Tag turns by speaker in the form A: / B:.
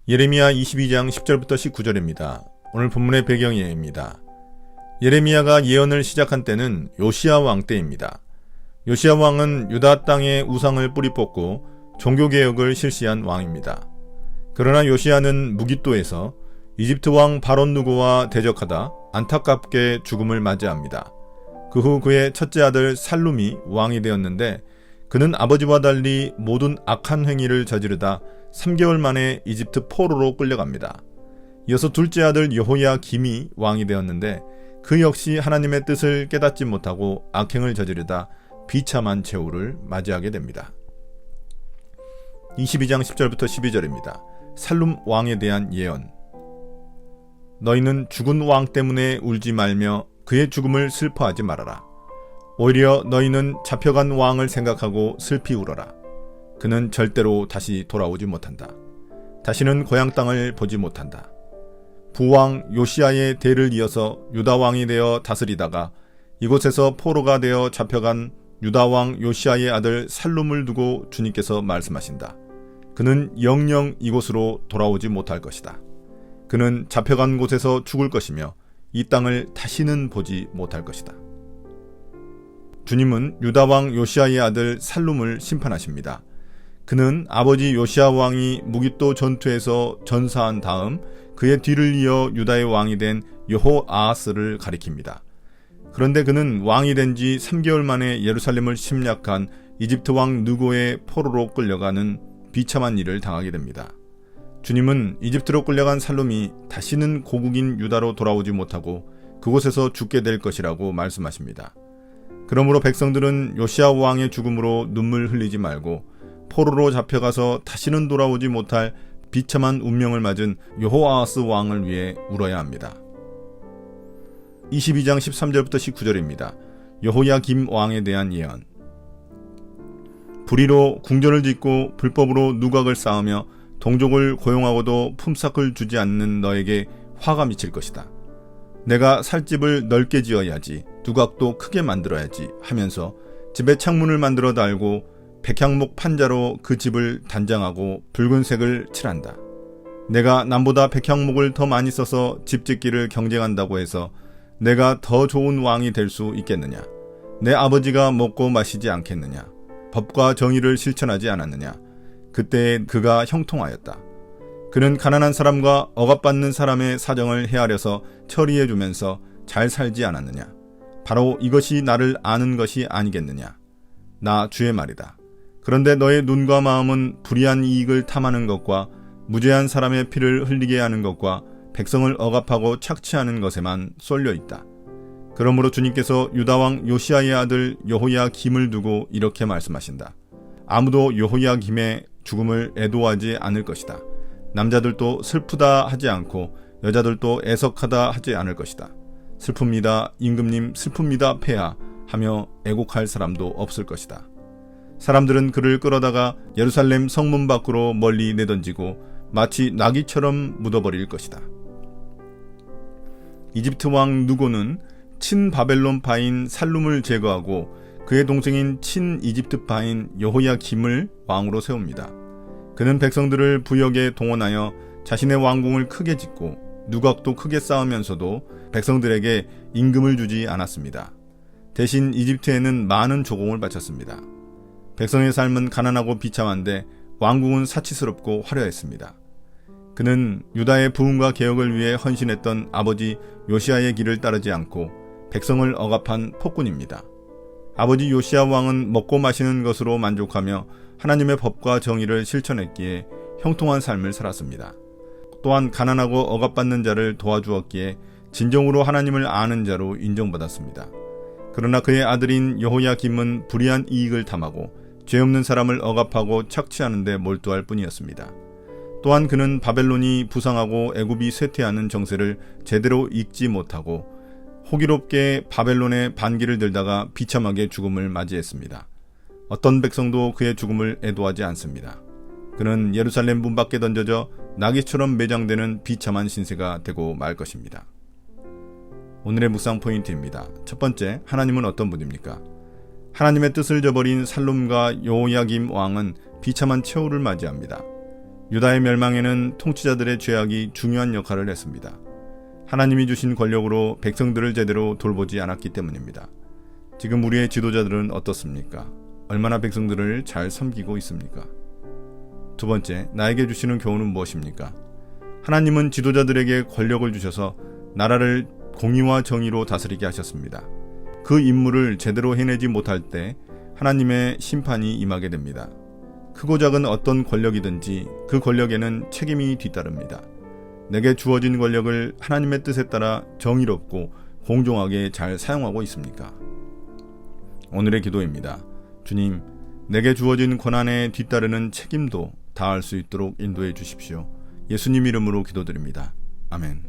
A: 예레미야 22장 10절부터 19절입니다. 오늘 본문의 배경 예입니다. 예레미야가 예언을 시작한 때는 요시야 왕 때입니다. 요시야 왕은 유다 땅에 우상을 뿌리 뽑고 종교개혁을 실시한 왕입니다. 그러나 요시야는 무깃도에서 이집트 왕 바론 누고와 대적하다 안타깝게 죽음을 맞이합니다. 그 후 그의 첫째 아들 살룸이 왕이 되었는데 그는 아버지와 달리 모든 악한 행위를 저지르다 3개월 만에 이집트 포로로 끌려갑니다. 이어서 둘째 아들 여호야김이 왕이 되었는데 그 역시 하나님의 뜻을 깨닫지 못하고 악행을 저지르다 비참한 최후를 맞이하게 됩니다. 22장 10절부터 12절입니다. 살룸 왕에 대한 예언. 너희는 죽은 왕 때문에 울지 말며 그의 죽음을 슬퍼하지 말아라. 오히려 너희는 잡혀간 왕을 생각하고 슬피 울어라. 그는 절대로 다시 돌아오지 못한다. 다시는 고향 땅을 보지 못한다. 부왕 요시야의 대를 이어서 유다 왕이 되어 다스리다가 이곳에서 포로가 되어 잡혀간 유다 왕 요시야의 아들 살룸을 두고 주님께서 말씀하신다. 그는 영영 이곳으로 돌아오지 못할 것이다. 그는 잡혀간 곳에서 죽을 것이며 이 땅을 다시는 보지 못할 것이다. 주님은 유다 왕 요시야의 아들 살룸을 심판하십니다. 그는 아버지 요시야 왕이 무깃도 전투에서 전사한 다음 그의 뒤를 이어 유다의 왕이 된 여호아하스를 가리킵니다. 그런데 그는 왕이 된 지 3개월 만에 예루살렘을 침략한 이집트 왕 느고의 포로로 끌려가는 비참한 일을 당하게 됩니다. 주님은 이집트로 끌려간 살룸이 다시는 고국인 유다로 돌아오지 못하고 그곳에서 죽게 될 것이라고 말씀하십니다. 그러므로 백성들은 요시야 왕의 죽음으로 눈물 흘리지 말고 포로로 잡혀가서 다시는 돌아오지 못할 비참한 운명을 맞은 여호아하스 왕을 위해 울어야 합니다. 22장 13절부터 19절입니다. 여호야김 왕에 대한 예언. 불의로 궁전을 짓고 불법으로 누각을 쌓으며 동족을 고용하고도 품삯을 주지 않는 너에게 화가 미칠 것이다. 내가 살 집을 넓게 지어야지, 누각도 크게 만들어야지 하면서 집에 창문을 만들어 달고 백향목 판자로 그 집을 단장하고 붉은색을 칠한다. 내가 남보다 백향목을 더 많이 써서 집 짓기를 경쟁한다고 해서 내가 더 좋은 왕이 될 수 있겠느냐? 내 아버지가 먹고 마시지 않겠느냐? 법과 정의를 실천하지 않았느냐? 그때 그가 형통하였다. 그는 가난한 사람과 억압받는 사람의 사정을 헤아려서 처리해주면서 잘 살지 않았느냐? 바로 이것이 나를 아는 것이 아니겠느냐? 나 주의 말이다. 그런데 너의 눈과 마음은 불의한 이익을 탐하는 것과 무죄한 사람의 피를 흘리게 하는 것과 백성을 억압하고 착취하는 것에만 쏠려 있다. 그러므로 주님께서 유다왕 요시야의 아들 여호야김을 두고 이렇게 말씀하신다. 아무도 여호야김의 죽음을 애도하지 않을 것이다. 남자들도 슬프다 하지 않고 여자들도 애석하다 하지 않을 것이다. 슬픕니다 임금님, 슬픕니다 폐하 하며 애곡할 사람도 없을 것이다. 사람들은 그를 끌어다가 예루살렘 성문 밖으로 멀리 내던지고 마치 나귀처럼 묻어버릴 것이다. 이집트 왕 누고는 친바벨론파인 살룸을 제거하고 그의 동생인 친이집트파인 여호야김을 왕으로 세웁니다. 그는 백성들을 부역에 동원하여 자신의 왕궁을 크게 짓고 누각도 크게 쌓으면서도 백성들에게 임금을 주지 않았습니다. 대신 이집트에는 많은 조공을 바쳤습니다. 백성의 삶은 가난하고 비참한데 왕궁은 사치스럽고 화려했습니다. 그는 유다의 부흥과 개혁을 위해 헌신했던 아버지 요시야의 길을 따르지 않고 백성을 억압한 폭군입니다. 아버지 요시야 왕은 먹고 마시는 것으로 만족하며 하나님의 법과 정의를 실천했기에 형통한 삶을 살았습니다. 또한 가난하고 억압받는 자를 도와주었기에 진정으로 하나님을 아는 자로 인정받았습니다. 그러나 그의 아들인 여호야김은 불의한 이익을 탐하고 죄 없는 사람을 억압하고 착취하는 데 몰두할 뿐이었습니다. 또한 그는 바벨론이 부상하고 애굽이 쇠퇴하는 정세를 제대로 읽지 못하고 호기롭게 바벨론의 반기를 들다가 비참하게 죽음을 맞이했습니다. 어떤 백성도 그의 죽음을 애도하지 않습니다. 그는 예루살렘 문 밖에 던져져 나귀처럼 매장되는 비참한 신세가 되고 말 것입니다. 오늘의 묵상 포인트입니다. 첫 번째, 하나님은 어떤 분입니까? 하나님의 뜻을 저버린 살룸과 여호야김 왕은 비참한 최후를 맞이합니다. 유다의 멸망에는 통치자들의 죄악이 중요한 역할을 했습니다. 하나님이 주신 권력으로 백성들을 제대로 돌보지 않았기 때문입니다. 지금 우리의 지도자들은 어떻습니까? 얼마나 백성들을 잘 섬기고 있습니까? 두 번째, 나에게 주시는 교훈은 무엇입니까? 하나님은 지도자들에게 권력을 주셔서 나라를 공의와 정의로 다스리게 하셨습니다. 그 임무를 제대로 해내지 못할 때 하나님의 심판이 임하게 됩니다. 크고 작은 어떤 권력이든지 그 권력에는 책임이 뒤따릅니다. 내게 주어진 권력을 하나님의 뜻에 따라 정의롭고 공정하게 잘 사용하고 있습니까? 오늘의 기도입니다. 주님, 내게 주어진 권한에 뒤따르는 책임도 다할 수 있도록 인도해 주십시오. 예수님 이름으로 기도드립니다. 아멘.